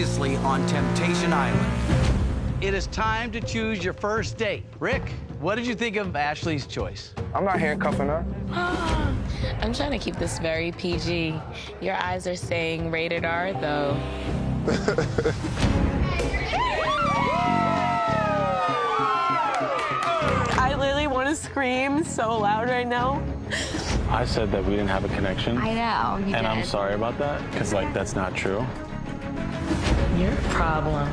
previously on Temptation Island. It is time to choose your first date. Rick, what did you think of Ashley's choice? I'm not handcuffing her. I'm trying to keep this very PG. Your eyes are saying rated R, though. I literally want to scream so loud right now. I said that we didn't have a connection. I know, you And did. I'm sorry about that, because, like, that's not true. Your problem.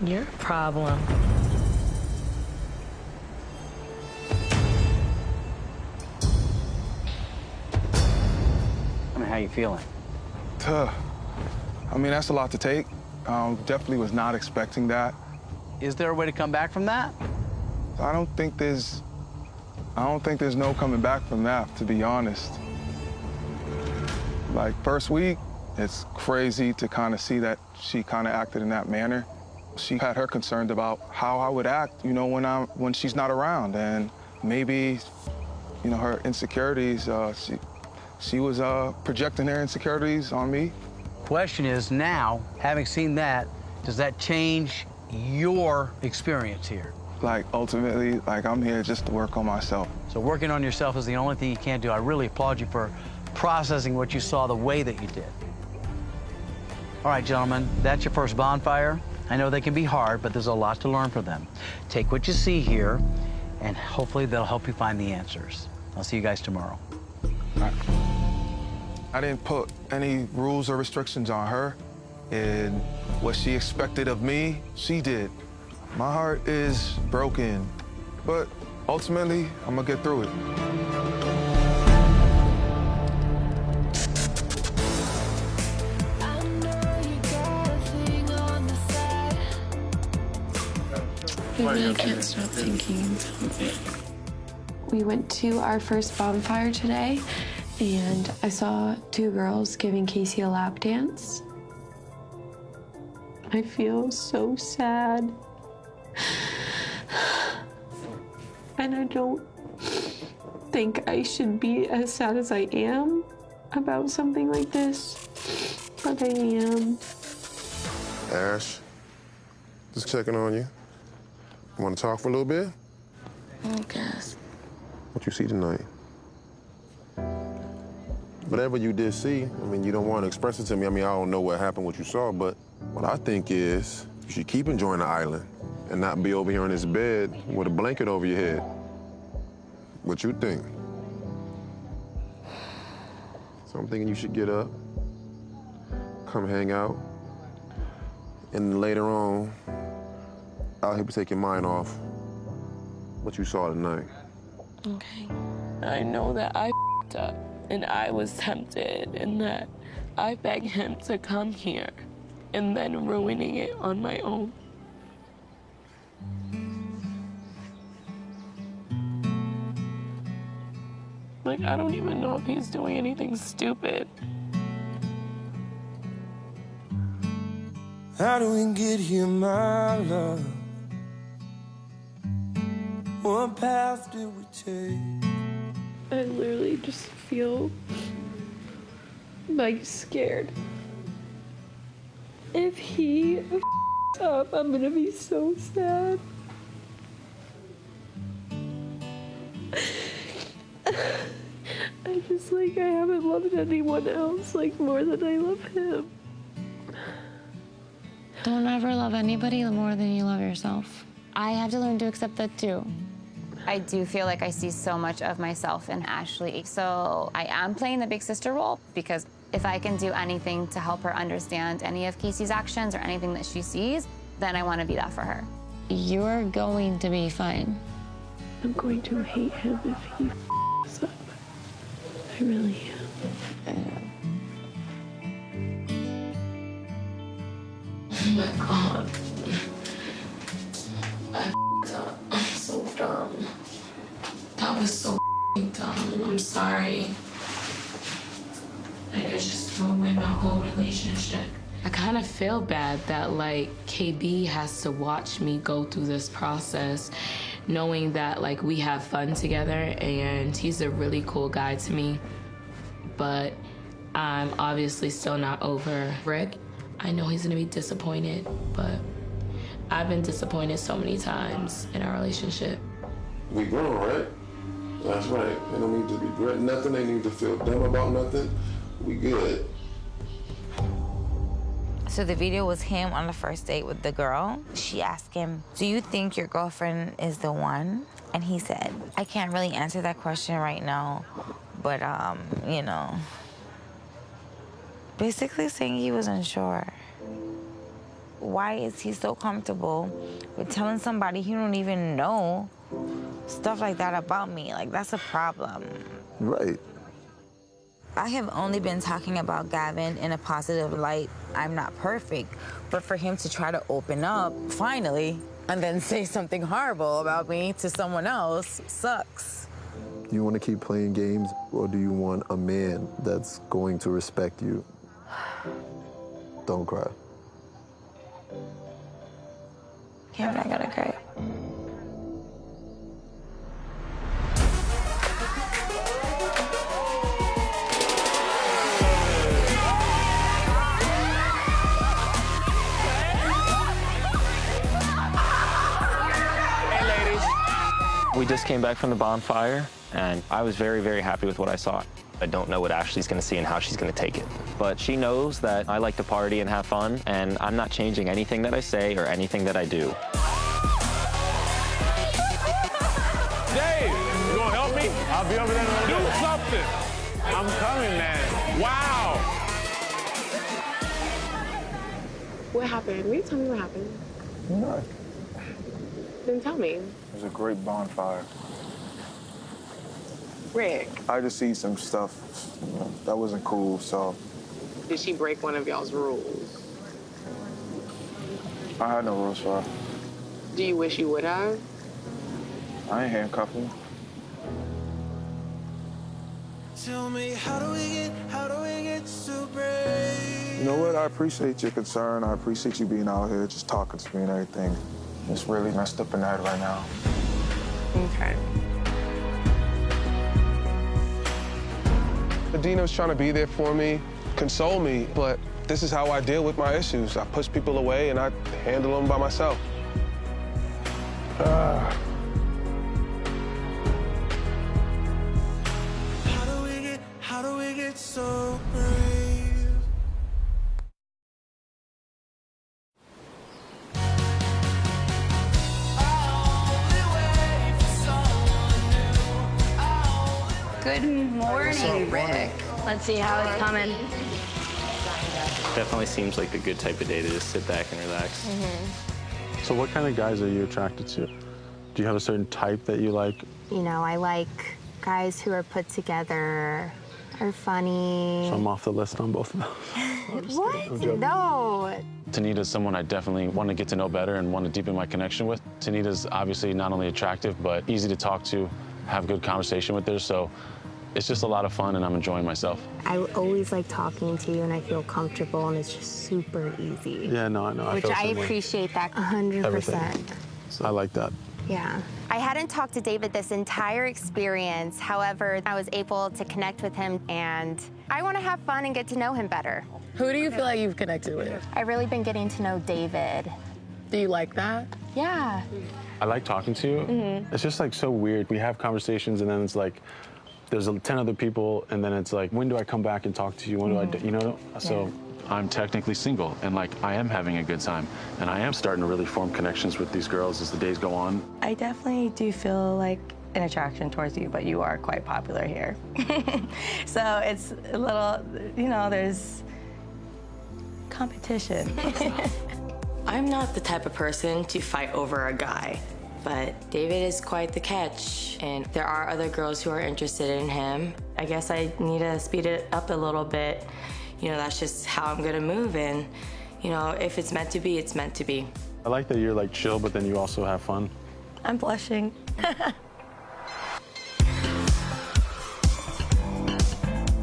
Your problem. I mean, how you feeling? Tough. I mean, that's a lot to take. Definitely was not expecting that. Is there a way to come back from that? I don't think there's no coming back from that, to be honest. Like, first week, it's crazy to kind of see that she kind of acted in that manner. She had her concerns about how I would act, you know, when she's not around, and maybe, you know, her insecurities. She was projecting her insecurities on me. Question is now, having seen that, does that change your experience here? Like, ultimately, like, I'm here just to work on myself. So working on yourself is the only thing you can't do. I really applaud you for processing what you saw the way that you did. All right, gentlemen, that's your first bonfire. I know they can be hard, but there's a lot to learn from them. Take what you see here, and hopefully they'll help you find the answers. I'll see you guys tomorrow. I didn't put any rules or restrictions on her, and what she expected of me, she did. My heart is broken, but ultimately, I'm gonna get through it. Baby, I can't stop thinking about it. We went to our first bonfire today, and I saw two girls giving Casey a lap dance. I feel so sad. And I don't think I should be as sad as I am about something like this, but I am. Ash, just checking on you. Want to talk for a little bit? I guess. What you see tonight? Whatever you did see, I mean, you don't want to express it to me. I mean, I don't know what happened, what you saw, but what I think is you should keep enjoying the island and not be over here on this bed with a blanket over your head. What you think? So I'm thinking you should get up, come hang out, and later on, I'll help you take your mind off what you saw tonight. Okay. I know that I f***ed up and I was tempted and that I begged him to come here and then ruining it on my own. Like, I don't even know if he's doing anything stupid. How do we get here, my love? What path did we take? I literally just feel like scared. If he f***s up, I'm gonna be so sad. I just like, I haven't loved anyone else like more than I love him. Don't ever love anybody more than you love yourself. I have to learn to accept that too. I do feel like I see so much of myself in Ashley. So I am playing the big sister role because if I can do anything to help her understand any of Casey's actions or anything that she sees, then I want to be that for her. You're going to be fine. I'm going to hate him if he f***s up. really am. Oh my God. I f***ed up. I'm so dumb. That was so dumb. I'm sorry. Like, I just threw away my whole relationship. I kind of feel bad that, like, KB has to watch me go through this process, knowing that, like, we have fun together, and he's a really cool guy to me. But I'm obviously still not over Rick. I know he's gonna be disappointed, but I've been disappointed so many times in our relationship. We grown, right? That's right. They don't need to regret nothing. They need to feel dumb about nothing. We good. So the video was him on the first date with the girl. She asked him, do you think your girlfriend is the one? And he said, I can't really answer that question right now, but you know, basically saying he was unsure. Why is he so comfortable with telling somebody he don't even know stuff like that about me? Like, that's a problem. Right. I have only been talking about Gavin in a positive light. I'm not perfect, but for him to try to open up, finally, and then say something horrible about me to someone else sucks. Do you want to keep playing games, or do you want a man that's going to respect you? Don't cry. Yeah, I'm not gonna cry. We just came back from the bonfire, and I was very, very happy with what I saw. I don't know what Ashley's gonna see and how she's gonna take it. But she knows that I like to party and have fun, and I'm not changing anything that I say or anything that I do. Dave, you gonna help me? I'll be over there in a little bit. Do something. I'm coming, man. Wow. What happened? Will you tell me what happened? No. Then tell me. It was a great bonfire. Rick, I just see some stuff that wasn't cool, so did she break one of y'all's rules? I had no rules for her. Do you wish you would have? I ain't handcuffed her. Tell me, how do we get so brave? You know what? I appreciate your concern. I appreciate you being out here just talking to me and everything. It's really messed up in the head right now. Okay. Adina was trying to be there for me, console me, but this is how I deal with my issues. I push people away and I handle them by myself. How do we get so brave? Good morning, Rick. Let's see how it's coming. Definitely seems like the good type of day to just sit back and relax. So what kind of guys are you attracted to? Do you have a certain type that you like? You know, I like guys who are put together, are funny. So I'm off the list on both of those. What? No. Tanita's someone I definitely want to get to know better and want to deepen my connection with. Tanita's obviously not only attractive, but easy to talk to, have good conversation with her, so it's just a lot of fun and I'm enjoying myself. I always like talking to you and I feel comfortable and it's just super easy. Yeah, no, I know. Which I appreciate that 100%. I like that. Yeah. I hadn't talked to David this entire experience. However, I was able to connect with him and I want to have fun and get to know him better. Who do you feel like you've connected with? I've really been getting to know David. Do you like that? Yeah. I like talking to you. It's just like so weird. We have conversations and then it's like, there's 10 other people and then it's like, when do I come back and talk to you? When do I, you know? So I'm technically single and like I am having a good time and I am starting to really form connections with these girls as the days go on. I definitely do feel like an attraction towards you, but you are quite popular here. So it's a little, you know, there's competition. I'm not the type of person to fight over a guy, but David is quite the catch, and there are other girls who are interested in him. I I guess I need to speed it up a little bit. You know, that's just how I'm gonna move, and you know, if it's meant to be, it's meant to be. I like that you're like chill, but then you also have fun. I'm blushing.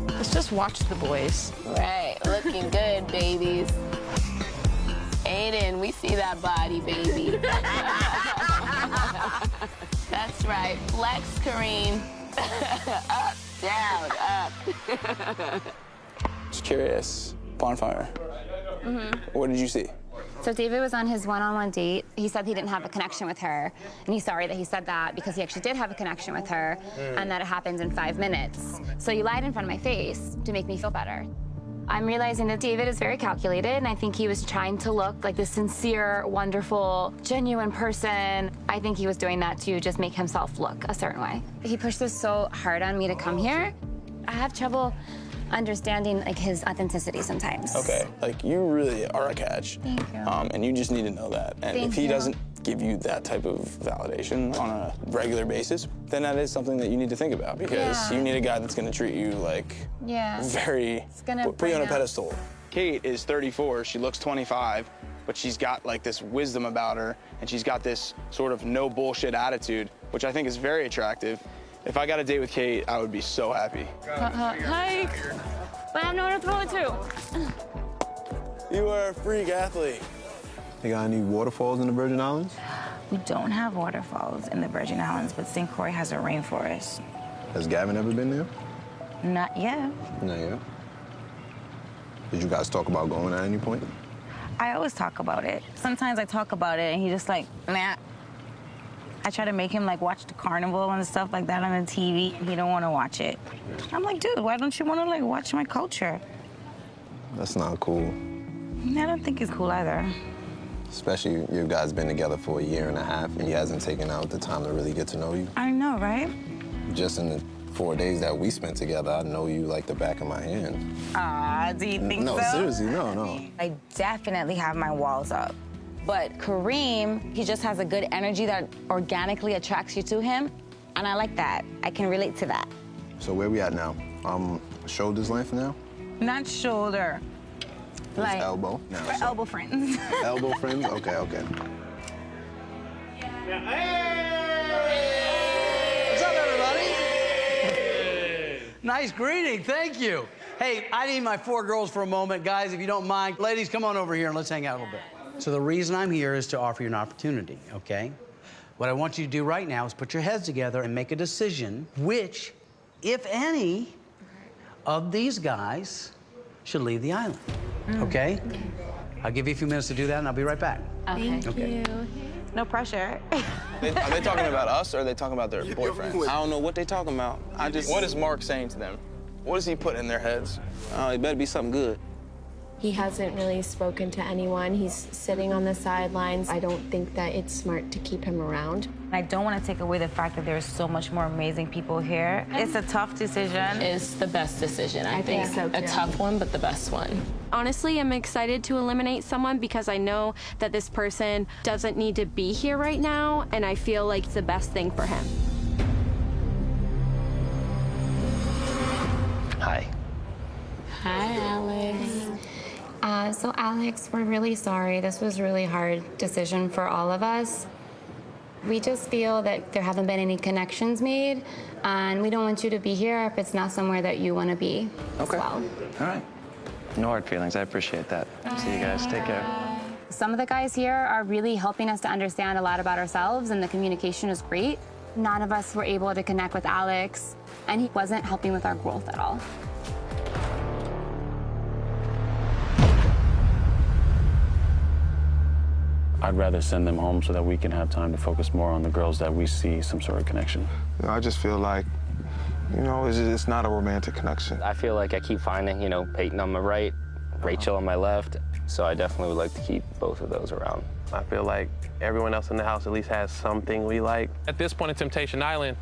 Let's just watch the boys. Right, looking good, babies. Aiden, we see that body, baby. That's right, flex, Kareem. Up, down, up. Just curious, bonfire. What did you see? So David was on his one-on-one date. He said he didn't have a connection with her, and he's sorry that he said that because he actually did have a connection with her, and that it happened in 5 minutes. So you lied in front of my face to make me feel better. I'm realizing that David is very calculated, and I think he was trying to look like this sincere, wonderful, genuine person. I think he was doing that to just make himself look a certain way. He pushed this so hard on me to come here. I have trouble understanding like his authenticity sometimes. Okay, like you really are a catch. Thank you. And you just need to know that. And Thank if he you. doesn't give you that type of validation on a regular basis, then that is something that you need to think about, because Yeah. you need a guy that's gonna treat you like very, It's gonna put you on a bring out- pedestal. Kate is 34, she looks 25, but she's got like this wisdom about her, and she's got this sort of no bullshit attitude, which I think is very attractive. If I got a date with Kate, I would be so happy. Hi. But I have nowhere to throw it to. You are a freak athlete. They got any waterfalls in the Virgin Islands? We don't have waterfalls in the Virgin Islands, but St. Croix has a rainforest. Has Gavin ever been there? Not yet. No, yeah. Did you guys talk about going at any point? I always talk about it. Sometimes I talk about it and he just like, nah. I try to make him like watch the carnival and stuff like that on the TV. He don't want to watch it. I'm like, dude, why don't you want to like watch my culture? That's not cool. I don't think it's cool either. Especially you guys been together for 1.5 years and he hasn't taken out the time to really get to know you. I know, right? Just in the 4 days that we spent together, I know you like the back of my hand. Ah, do you think so? No, seriously, no. I definitely have my walls up. But Kareem, he just has a good energy that organically attracts you to him. And I like that. I can relate to that. So where we at now? Shoulders length now? Not shoulder. Just elbow? No, We're elbow friends. Elbow friends? Okay. What's up, everybody? Nice greeting, thank you. Hey, I need my 4 girls for a moment. Guys, if you don't mind, ladies, come on over here and let's hang out a little bit. So the reason I'm here is to offer you an opportunity, okay? What I want you to do right now is put your heads together and make a decision which, if any, of these guys should leave the island, okay? I'll give you a few minutes to do that, and I'll be right back. Thank Okay. you. No pressure. Are they talking about us, or are they talking about their boyfriends? I don't know what they're talking about. What is Mark saying to them? What does he put in their heads? It better be something good. He hasn't really spoken to anyone. He's sitting on the sidelines. I don't think that it's smart to keep him around. I don't want to take away the fact that there's so much more amazing people here. It's a tough decision. It's the best decision, I think. think so, A too. tough one, but the best one. Honestly, I'm excited to eliminate someone because I know that this person doesn't need to be here right now, and I feel like it's the best thing for him. Hi. Hi, Alex. So Alex, we're really sorry. This was a really hard decision for all of us. We just feel that there haven't been any connections made, and we don't want you to be here if it's not somewhere that you want to be as well. All right. No hard feelings. I appreciate that. See you guys. Take care. Some of the guys here are really helping us to understand a lot about ourselves, and the communication is great. None of us were able to connect with Alex, and he wasn't helping with our growth at all. I'd rather send them home so that we can have time to focus more on the girls that we see some sort of connection. I just feel like, it's not a romantic connection. I feel like I keep finding, Peyton on my right, Rachel on my left. So I definitely would like to keep both of those around. I feel like everyone else in the house at least has something we like. At this point in Temptation Island,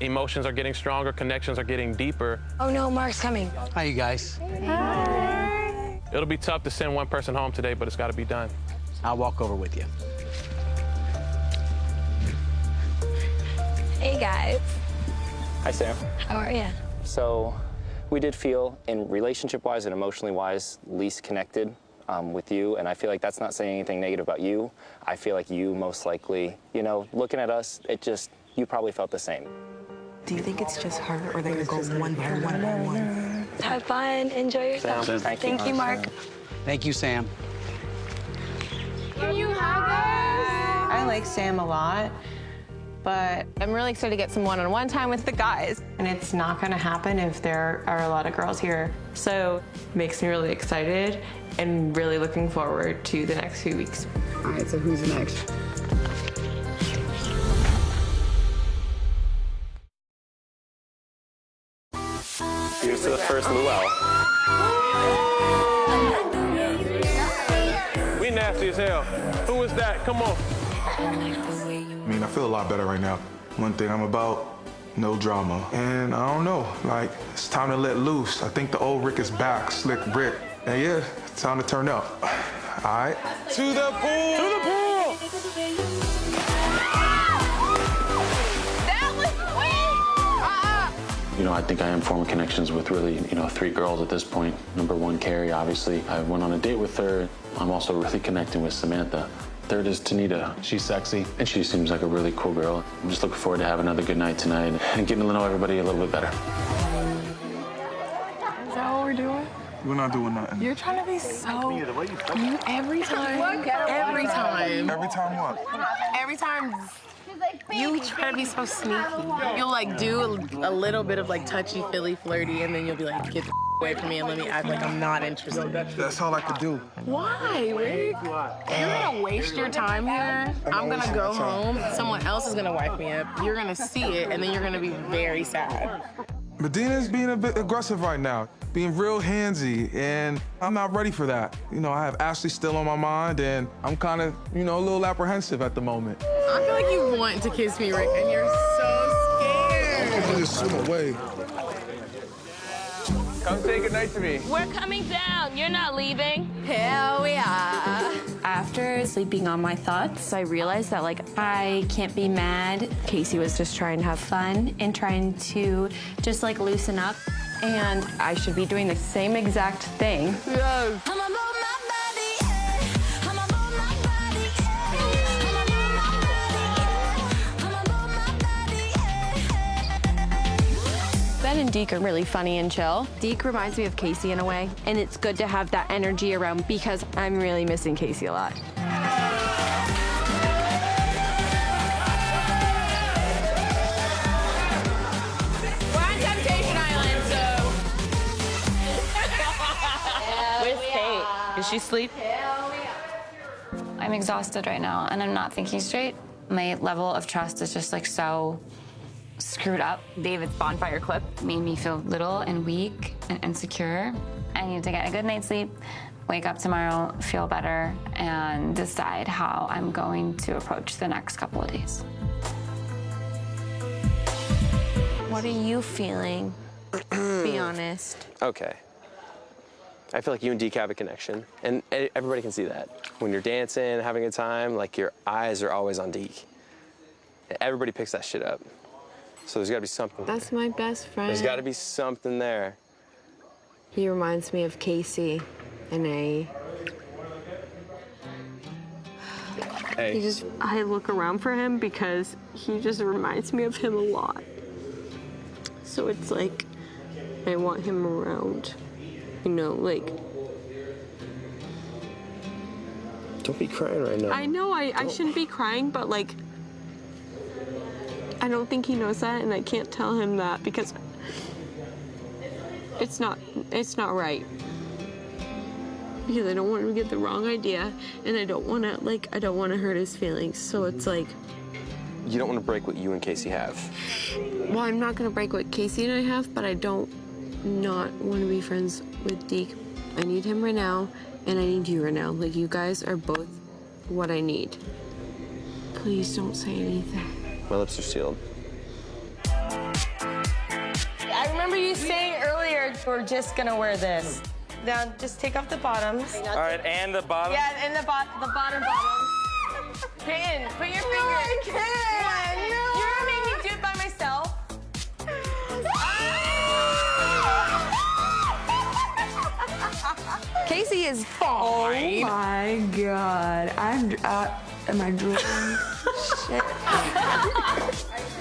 emotions are getting stronger, connections are getting deeper. Oh no, Mark's coming. Hi, you guys. Hi. It'll be tough to send one person home today, but it's got to be done. I'll walk over with you. Hey guys. Hi, Sam. How are you? So we did feel, in relationship-wise and emotionally-wise, least connected with you, and I feel like that's not saying anything negative about you. I feel like you most likely, you know, looking at us, you probably felt the same. Do you think it's just her, or they're gonna go one by one by one? Have fun, enjoy yourself. Sam, Thank you, Mark. Thank you, Sam. Can you hug us? I like Sam a lot, but I'm really excited to get some one-on-one time with the guys. And it's not gonna happen if there are a lot of girls here. So it makes me really excited and really looking forward to the next few weeks. All right, so who's next? Here's to the first luau. We nasty as hell. Who is that? Come on. I mean, I feel a lot better right now. One thing I'm about, no drama. And I don't know, like, it's time to let loose. I think the old Rick is back, Slick Rick. And yeah, it's time to turn up. All right? To the pool! To the pool! That was sweet! You know, I think I am forming connections with really, 3 girls at this point. Number 1, Carrie, obviously. I went on a date with her. I'm also really connecting with Samantha. Third is Tanita. She's sexy, and she seems like a really cool girl. I'm just looking forward to having another good night tonight and getting to know everybody a little bit better. Is that what we're doing? We're not doing nothing. You're trying to be so... You every time. Every time. Every time what? Every time you try to be so sneaky. You'll like do a little bit of like touchy-feely flirty, and then you'll be like, get the away from me and let me act like I'm not interested. That's all I could do. Why, Rick? You're gonna waste your time here. I'm gonna go home. Someone else is gonna wipe me up. You're gonna see it, and then you're gonna be very sad. Medina's being a bit aggressive right now, being real handsy, and I'm not ready for that. You know, I have Ashley still on my mind, and I'm kind of, a little apprehensive at the moment. I feel like you want to kiss me, Rick, and you're so scared. I can just swim away. Come say goodnight to me. We're coming down. You're not leaving. Hell we are. After sleeping on my thoughts, I realized that, I can't be mad. Casey was just trying to have fun and trying to just, loosen up. And I should be doing the same exact thing. Yes. Ben and Deke are really funny and chill. Deke reminds me of Casey in a way, and it's good to have that energy around because I'm really missing Casey a lot. We're on Temptation Island, so. Where's Kate? Is she asleep? I'm exhausted right now, and I'm not thinking straight. My level of trust is just so screwed up. David's bonfire clip made me feel little and weak and insecure. I need to get a good night's sleep, wake up tomorrow, feel better, and decide how I'm going to approach the next couple of days. What are you feeling? Be honest. Okay. I feel like you and Deke have a connection, and everybody can see that. When you're dancing, having a time, your eyes are always on Deke. Everybody picks that shit up. So there's gotta be something. That's my best friend. There's gotta be something there. He reminds me of Casey and A. Hey. I look around for him because he just reminds me of him a lot. So it's I want him around. Don't be crying right now. I know I shouldn't be crying, but I don't think he knows that, and I can't tell him that because it's not right. Because I don't want him to get the wrong idea, and I don't want to hurt his feelings. So it's You don't want to break what you and Casey have. well, I'm not gonna break what Casey and I have, but I don't not want to be friends with Deke. I need him right now, and I need you right now. You guys are both what I need. Please don't say anything. My lips are sealed. I remember you saying earlier we're just gonna wear this. Now just take off the bottoms. All right, and the bottom? Yeah, and the bottom. Peyton, put your finger. I can't. No. You're gonna make me do it by myself. is fine. Oh my God. Am I drooling? Shit. I'm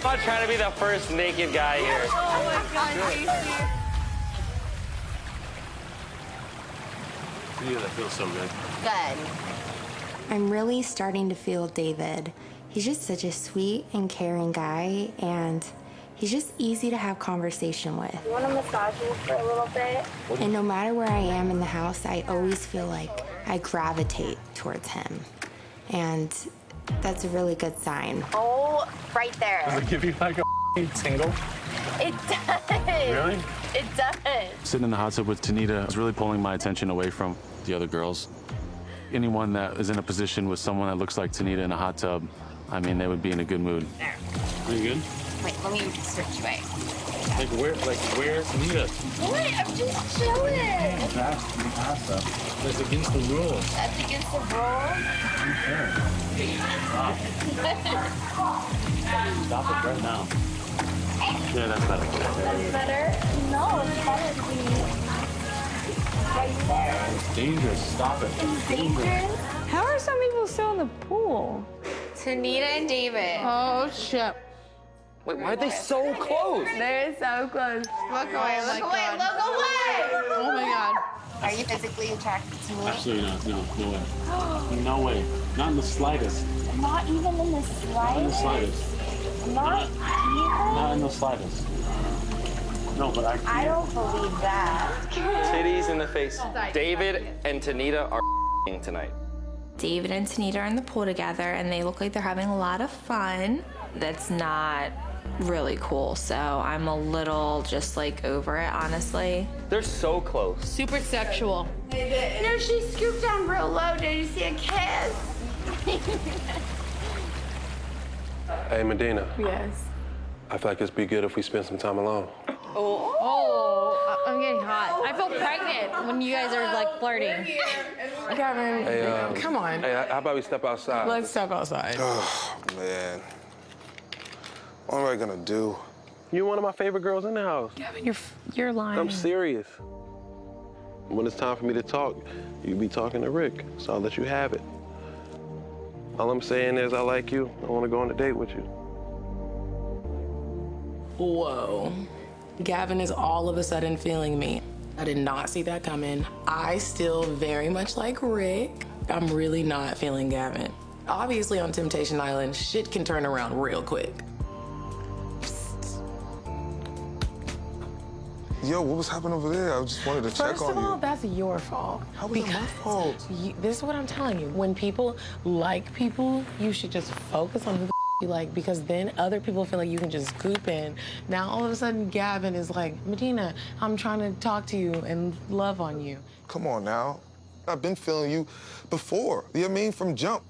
not trying to be the first naked guy here. Oh my God, Casey. Yeah, that feels so good. Good. I'm really starting to feel David. He's just such a sweet and caring guy, and he's just easy to have conversation with. You want to massage me for a little bit? And no matter where I am in the house, I always feel like I gravitate towards him. And that's a really good sign. Oh, right there. Does it give you like a tingle? It does. Really? It does. Sitting in the hot tub with Tanita is really pulling my attention away from the other girls. Anyone that is in a position with someone that looks like Tanita in a hot tub, I mean, they would be in a good mood. There. Are you good? Wait, let me switch away. Where's Tanita? Wait, I'm just chilling. That's against the rules. That's against the rules. Stop it right now. Yeah, that's better. That's better? No, it's better to be right there. It's dangerous. Stop it. It's dangerous? How are some people still in the pool? Tanita and David. Oh, shit. Wait, why are they so close? They're so close. Look away, look away, look away! Oh my God. Are you physically attracted to me? Absolutely not. No way. No way. Not in the slightest. Not even in the slightest? Not in the slightest. Not even? Not in the slightest. No, but I can't. I don't believe that. Titties in the face. David and Tanita are tonight. David and Tanita are in the pool together, and they look like they're having a lot of fun. That's not really cool, so I'm a little just like over it, honestly. They're so close. Super sexual. No, she scooped down real low. Did you see a kiss? Hey, Medina. Yes. I feel like it'd be good if we spend some time alone. Oh, I'm getting hot. I feel pregnant when you guys are like flirting. Gavin, Hey, come on. Hey, how about we step outside? Let's step outside. Oh, man. What am I gonna do? You're one of my favorite girls in the house. Gavin, you're lying. I'm serious. When it's time for me to talk, you be talking to Rick, so I'll let you have it. All I'm saying is I like you. I want to go on a date with you. Whoa. Gavin is all of a sudden feeling me. I did not see that coming. I still very much like Rick. I'm really not feeling Gavin. Obviously on Temptation Island, shit can turn around real quick. Yo, what was happening over there? I just wanted to check on you. First of all, that's your fault. How was it my fault? This is what I'm telling you. When people like people, you should just focus on who the you like, because then other people feel like you can just scoop in. Now all of a sudden Gavin is like, Medina, I'm trying to talk to you and love on you. Come on now. I've been feeling you before. You know what I mean? From jump.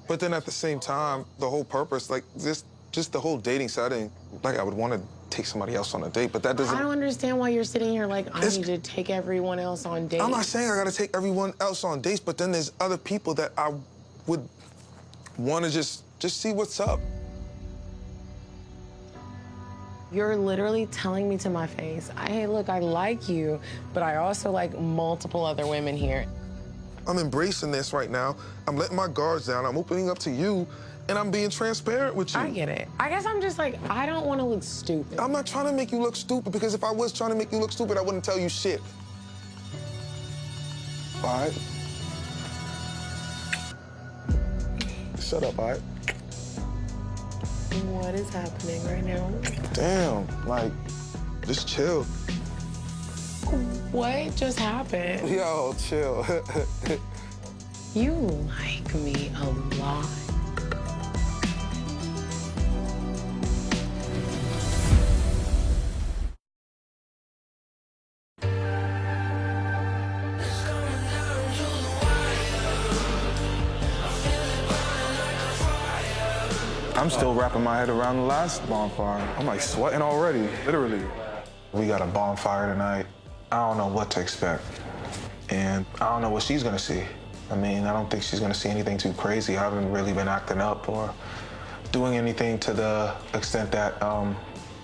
But then at the same time, the whole purpose, like just the whole dating setting, like I would want to take somebody else on a date, but that doesn't... I don't understand why you're sitting here like, I need to take everyone else on dates. I'm not saying I gotta take everyone else on dates, but then there's other people that I would want to just see what's up. You're literally telling me to my face, hey, look, I like you, but I also like multiple other women here. I'm embracing this right now. I'm letting my guards down. I'm opening up to you, and I'm being transparent with you. I get it. I guess I'm just like, I don't want to look stupid. I'm not trying to make you look stupid, because if I was trying to make you look stupid, I wouldn't tell you shit. All right? Shut up, all right? What is happening right now? Damn, like, just chill. What just happened? Yo, chill. You like me a lot. I'm still wrapping my head around the last bonfire. I'm like sweating already, literally. We got a bonfire tonight. I don't know what to expect. And I don't know what she's gonna see. I mean, I don't think she's gonna see anything too crazy. I haven't really been acting up or doing anything to the extent that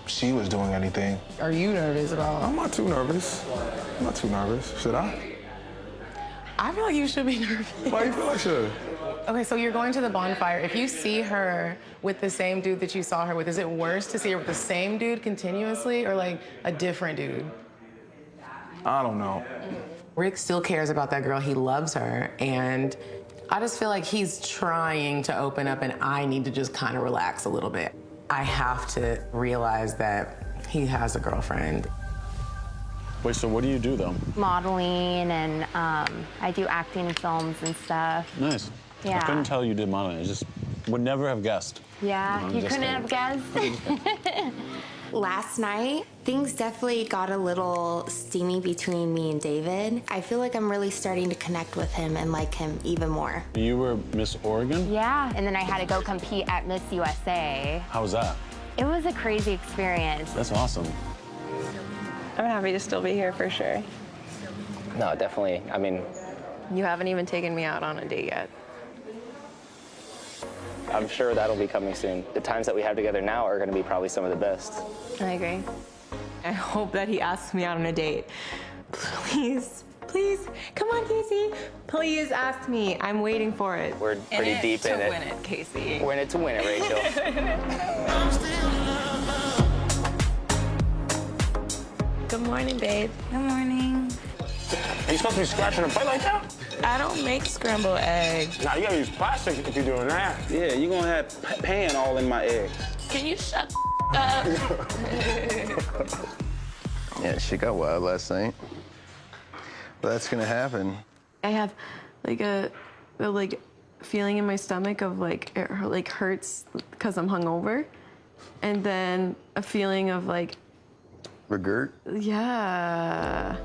she was doing anything. Are you nervous at all? I'm not too nervous. I'm not too nervous. Should I? I feel like you should be nervous. Why do you feel like should? Okay, so you're going to the bonfire. If you see her with the same dude that you saw her with, is it worse to see her with the same dude continuously or like a different dude? I don't know. Rick still cares about that girl. He loves her. And I just feel like he's trying to open up and I need to just kind of relax a little bit. I have to realize that he has a girlfriend. Wait, so what do you do, though? Modeling, and I do acting in films and stuff. Nice. Yeah. I couldn't tell you did modeling. I just would never have guessed. Yeah, I'm you just couldn't have guessed. Last night, things definitely got a little steamy between me and David. I feel like I'm really starting to connect with him and like him even more. You were Miss Oregon? Yeah, and then I had to go compete at Miss USA. How was that? It was a crazy experience. That's awesome. I'm happy to still be here for sure. No, definitely. I mean, You haven't even taken me out on a date yet. I'm sure that'll be coming soon. The times that we have together now are going to be probably some of the best. I agree. I hope that he asks me out on a date. Please, please, come on, Casey. Please ask me. I'm waiting for it. We're pretty deep in it. To win it, Casey. We're in it to win it, Rachel. Good morning, babe. Good morning. Are you supposed to be scratching a butt like that? I don't make scrambled eggs. Nah, you gotta use plastic if you're doing that. Yeah, you're gonna have pan all in my eggs. Can you shut up? Yeah, shit got wild last night. But that's gonna happen. I have like a feeling in my stomach of like it hurts because I'm hungover, and then a feeling of like Regurt? yeah,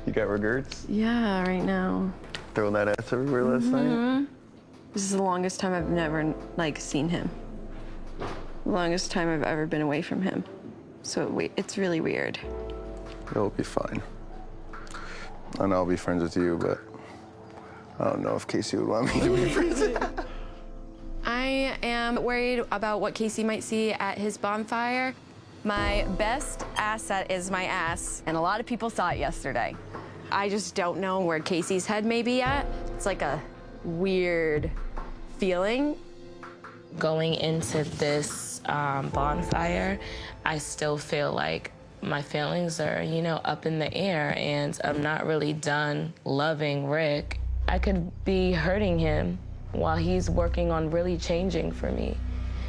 You got regrets? yeah right now. Throwing that ass everywhere last night? This is the longest time I've never like seen him. The longest time I've ever been away from him. So it's really weird. It'll be fine. And I'll be friends with you, but I don't know if Casey would want me to be friends with you. I am worried about what Casey might see at his bonfire. My best asset is my ass, and a lot of people saw it yesterday. I just don't know where Casey's head may be at. It's like a weird feeling. Going into this bonfire, I still feel like my feelings are, up in the air, and I'm not really done loving Rick. I could be hurting him while he's working on really changing for me.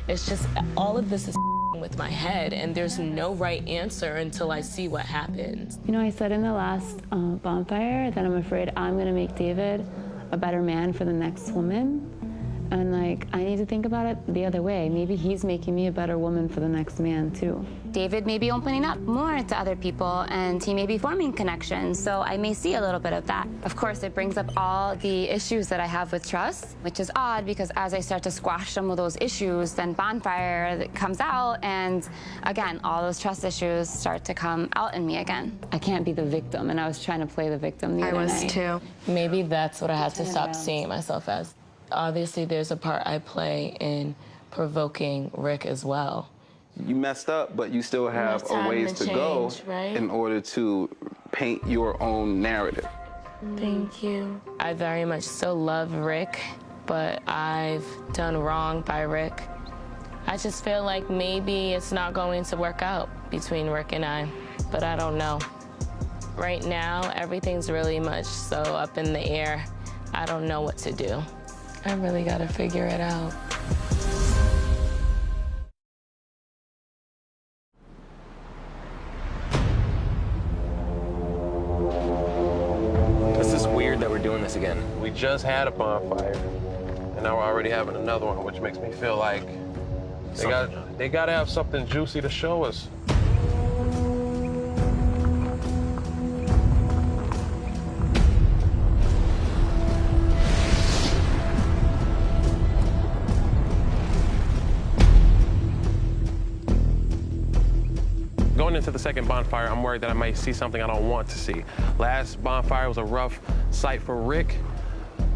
It's just all of this is with my head, and there's no right answer until I see what happens. I said in the last bonfire that I'm afraid I'm gonna make David a better man for the next woman. And I need to think about it the other way. Maybe he's making me a better woman for the next man too. David may be opening up more to other people, and he may be forming connections, so I may see a little bit of that. Of course, it brings up all the issues that I have with trust, which is odd because as I start to squash some of those issues, then bonfire comes out, and again, all those trust issues start to come out in me again. I can't be the victim, and I was trying to play the victim the other night. too. Maybe that's what I have to stop seeing myself as. Obviously, there's a part I play in provoking Rick as well. You messed up, but you still have a ways to go right? in order to paint your own narrative. Thank you. I very much still love Rick, but I've done wrong by Rick. I just feel like maybe it's not going to work out between Rick and I, but I don't know. Right now, everything's really much so up in the air. I don't know what to do. I really gotta figure it out. This is weird that we're doing this again. We just had a bonfire, and now we're already having another one, which makes me feel like they gotta have something juicy to show us. Going into the second bonfire, I'm worried that I might see something I don't want to see. Last bonfire was a rough sight for Rick.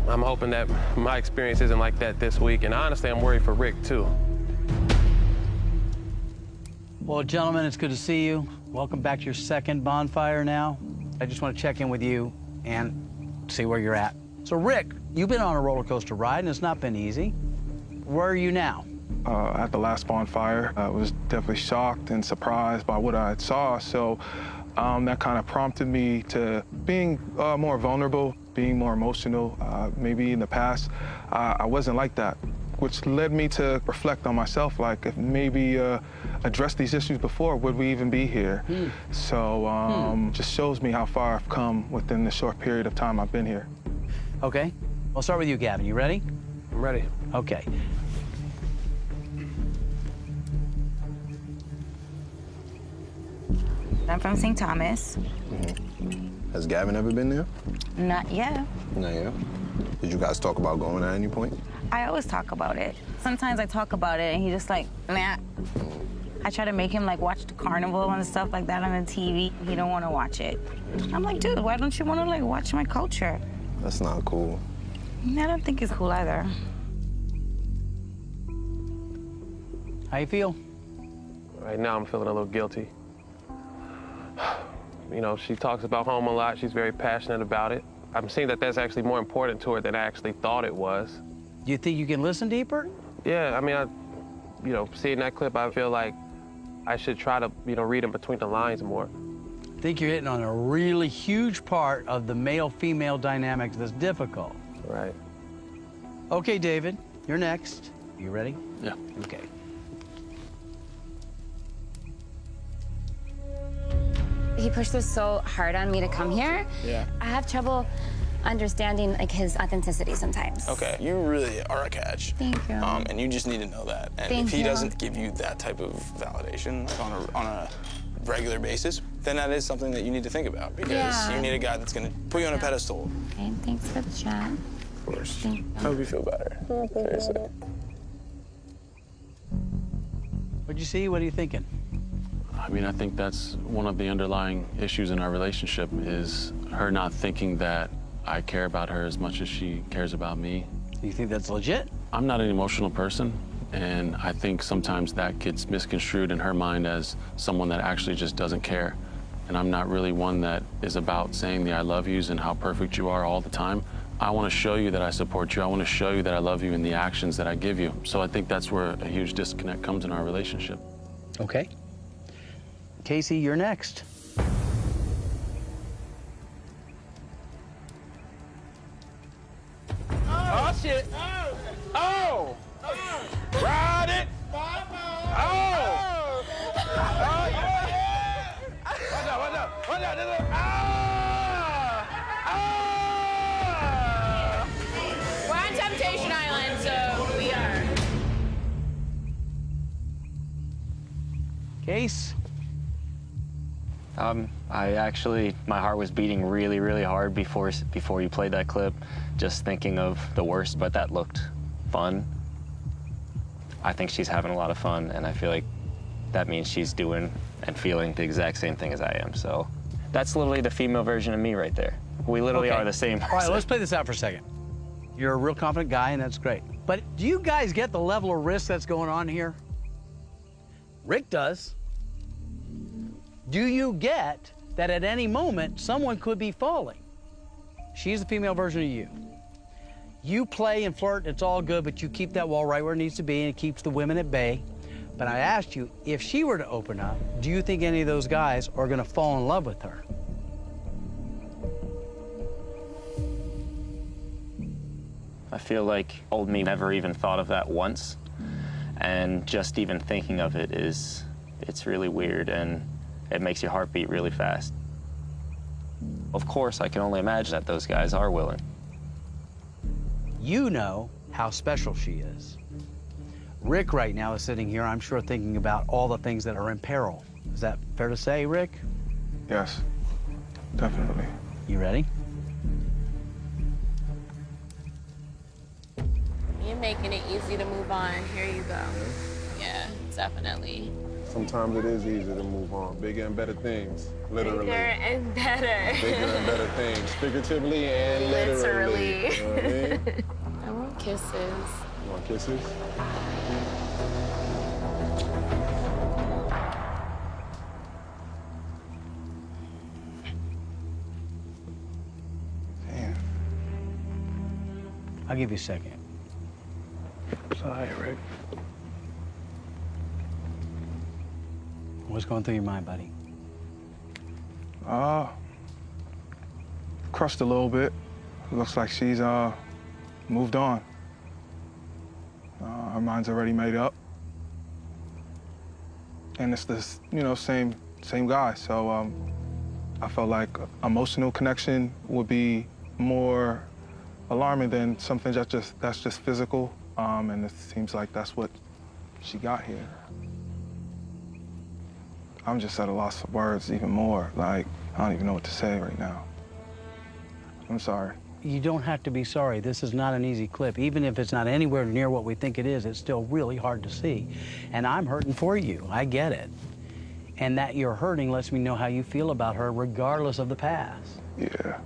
I'm hoping that my experience isn't like that this week, and honestly, I'm worried for Rick, too. Well, gentlemen, it's good to see you. Welcome back to your second bonfire now. I just want to check in with you and see where you're at. So, Rick, you've been on a roller coaster ride, and it's not been easy. Where are you now? At the last bonfire, I was definitely shocked and surprised by what I saw. So that kind of prompted me to being more vulnerable, being more emotional. Maybe in the past, I wasn't like that, which led me to reflect on myself, like if maybe address these issues before, would we even be here? So just shows me how far I've come within the short period of time I've been here. Okay, I'll start with you, Gavin. You ready? I'm ready. Okay. I'm from St. Thomas. Has Gavin ever been there? Not yet. Not yet. Did you guys talk about going at any point? I always talk about it. Sometimes I talk about it and he just like, nah. I try to make him like watch the carnival and stuff like that on the TV. He don't want to watch it. I'm like, dude, why don't you want to like watch my culture? That's not cool. I don't think it's cool either. How you feel? Right now, I'm feeling a little guilty. You know, she talks about home a lot. She's very passionate about it. I'm seeing that that's actually more important to her than I actually thought it was. Do you think you can listen deeper? Yeah, I mean, seeing that clip, I feel like I should try to, read in between the lines more. I think you're hitting on a really huge part of the male-female dynamics that's difficult. Right. Okay, David, you're next. You ready? Yeah. Okay. He pushed this so hard on me to come here. Yeah. I have trouble understanding like his authenticity sometimes. Okay, you really are a catch. Thank you. And you just need to know that. And Thank if he you. doesn't give you that type of validation on a regular basis, then that is something that you need to think about, because you need a guy that's gonna put you on a pedestal. Okay, thanks for the chat. Of course. Thank you. I hope you feel better. Seriously. What'd you see? What are you thinking? I mean, I think that's one of the underlying issues in our relationship is her not thinking that I care about her as much as she cares about me. You think that's legit? I'm not an emotional person, and I think sometimes that gets misconstrued in her mind as someone that actually just doesn't care. And I'm not really one that is about saying the I love yous and how perfect you are all the time. I want to show you that I support you. I want to show you that I love you in the actions that I give you. So I think that's where a huge disconnect comes in our relationship. Okay. Casey, you're next. Oh, shit. Oh. Ride it. Oh. Oh, yeah. Watch out. We're on Temptation Island, so we are. Case? My heart was beating really, really hard before you played that clip, just thinking of the worst, but that looked fun. I think she's having a lot of fun, and I feel like that means she's doing and feeling the exact same thing as I am. So that's literally the female version of me right there. We literally are the same person. All right, let's play this out for a second. You're a real confident guy, and that's great. But do you guys get the level of risk that's going on here? Rick does. Do you get that at any moment, someone could be falling? She's the female version of you. You play and flirt, it's all good, but you keep that wall right where it needs to be, and it keeps the women at bay. But I asked you, if she were to open up, do you think any of those guys are gonna fall in love with her? I feel like old me never even thought of that once. And just even thinking of it it's really weird, and it makes your heart beat really fast. Of course, I can only imagine that those guys are willing. You know how special she is. Rick right now is sitting here, I'm sure, thinking about all the things that are in peril. Is that fair to say, Rick? Yes, definitely. You ready? You're making it easy to move on. Here you go. Yeah, definitely. Sometimes it is easy to move on. Bigger and better things, literally. Bigger and better. Bigger and better things, figuratively and literally. You know what I mean? I want kisses. You want kisses? I'll give you a second. Sorry, Rick. What's going through your mind, buddy? Crushed a little bit. Looks like she's moved on. Her mind's already made up. And it's this, you know, same guy. So I felt like emotional connection would be more alarming than something that's just physical. And it seems like that's what she got here. I'm just at a loss for words even more. Like, I don't even know what to say right now. I'm sorry. You don't have to be sorry. This is not an easy clip. Even if it's not anywhere near what we think it is, it's still really hard to see. And I'm hurting for you. I get it. And that you're hurting lets me know how you feel about her, regardless of the past. Yeah.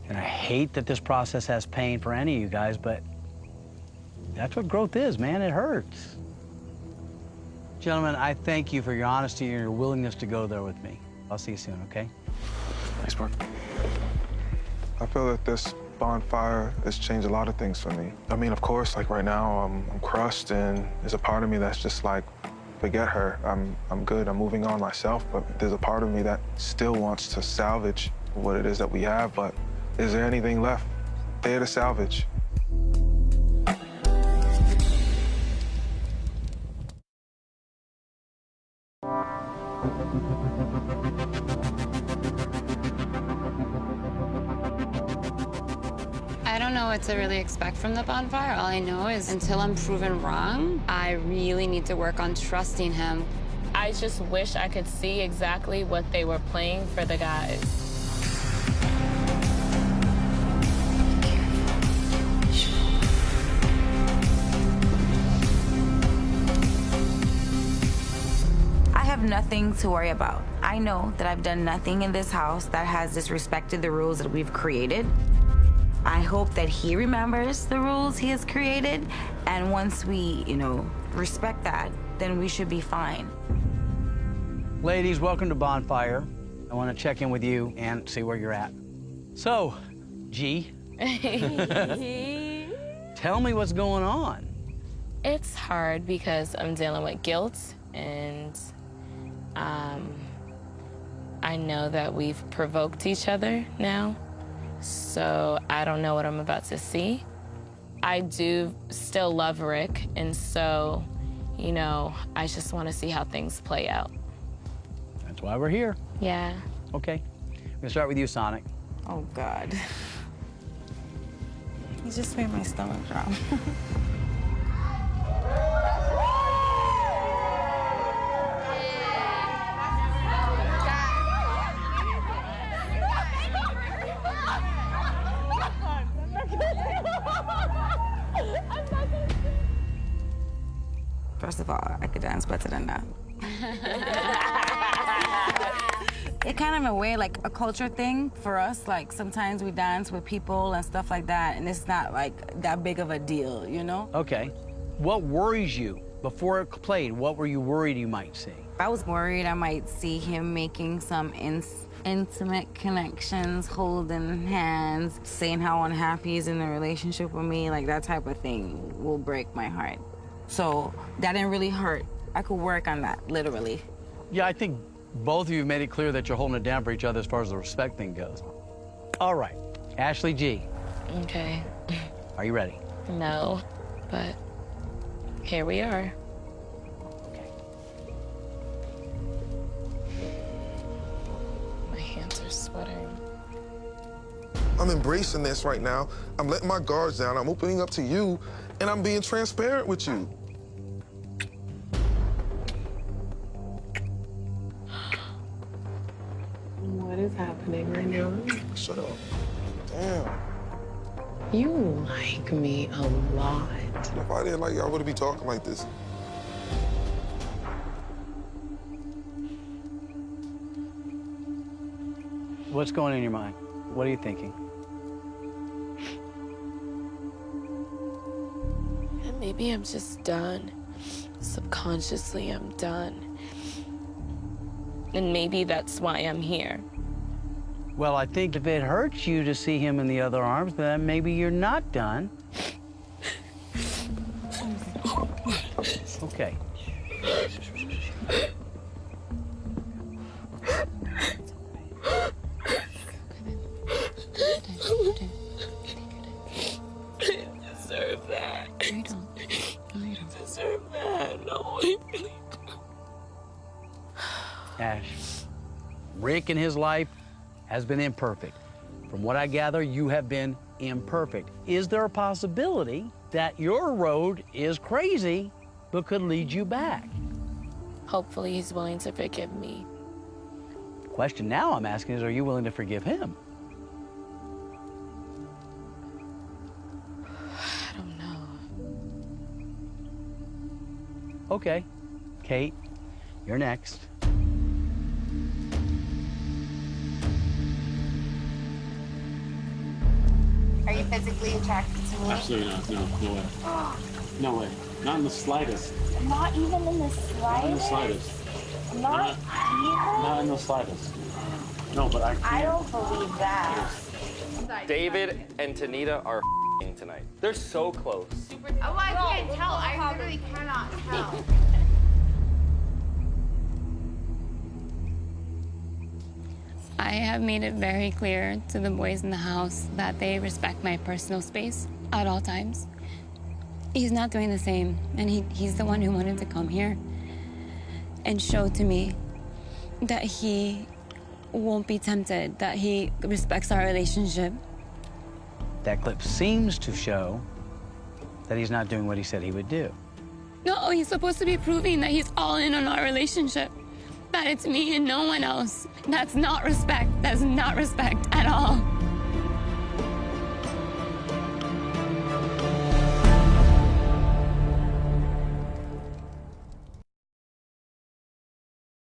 And I hate that this process has pain for any of you guys, but that's what growth is, man. It hurts. Gentlemen, I thank you for your honesty and your willingness to go there with me. I'll see you soon, okay? Thanks, Mark. I feel that this bonfire has changed a lot of things for me. I mean, of course, like right now, I'm crushed, and there's a part of me that's just like, forget her. I'm good. I'm moving on myself, but there's a part of me that still wants to salvage what it is that we have. But is there anything left there to salvage? I don't know what to really expect from the bonfire. All I know is until I'm proven wrong, I really need to work on trusting him. I just wish I could see exactly what they were playing for the guys. I have nothing to worry about. I know that I've done nothing in this house that has disrespected the rules that we've created. I hope that he remembers the rules he has created, and once we, respect that, then we should be fine. Ladies, welcome to Bonfire. I want to check in with you and see where you're at. So, G, tell me what's going on. It's hard because I'm dealing with guilt, and I know that we've provoked each other now. So I don't know what I'm about to see. I do still love Rick, and so, I just want to see how things play out. That's why we're here. Yeah. Okay. I'm gonna start with you, Sonic. Oh, God. You just made my stomach drop. First of all, I could dance better than that. It's kind of in a way like a culture thing for us. Like sometimes we dance with people and stuff like that, and it's not like that big of a deal, Okay. What worries you? Before it played, what were you worried you might see? I was worried I might see him making some intimate connections, holding hands, saying how unhappy he's in the relationship with me. Like that type of thing will break my heart. So that didn't really hurt. I could work on that, literally. Yeah, I think both of you made it clear that you're holding it down for each other as far as the respect thing goes. All right, Ashley G. Okay. Are you ready? No, but here we are. Okay. My hands are sweating. I'm embracing this right now. I'm letting my guards down. I'm opening up to you, and I'm being transparent with you. What is happening right now? Shut up. Damn. You like me a lot. If I didn't like you, I wouldn't be talking like this. What's going on in your mind? What are you thinking? And maybe I'm just done. Subconsciously, I'm done. And maybe that's why I'm here. Well, I think if it hurts you to see him in the other arms, then maybe you're not done. Okay. Deserve that. You deserve that. No, I really don't. Ash, Rick in his life has been imperfect. From what I gather, you have been imperfect. Is there a possibility that your road is crazy but could lead you back? Hopefully he's willing to forgive me. The question now I'm asking is, are you willing to forgive him? I don't know. Okay. Kate, you're next. Are you physically attracted to me? Absolutely not. No, no way. No way. Not in the slightest. Not even in the Not in the slightest? slightest. Not even? Not in the slightest. No, but I can't. I don't believe that. David and Tanita are tonight. They're so close. Oh, I can't tell. I literally cannot tell. I have made it very clear to the boys in the house that they respect my personal space at all times. He's not doing the same, and he's the one who wanted to come here and show to me that he won't be tempted, that he respects our relationship. That clip seems to show that he's not doing what he said he would do. No, he's supposed to be proving that he's all in on our relationship, that it's me and no one else. That's not respect. That's not respect at all.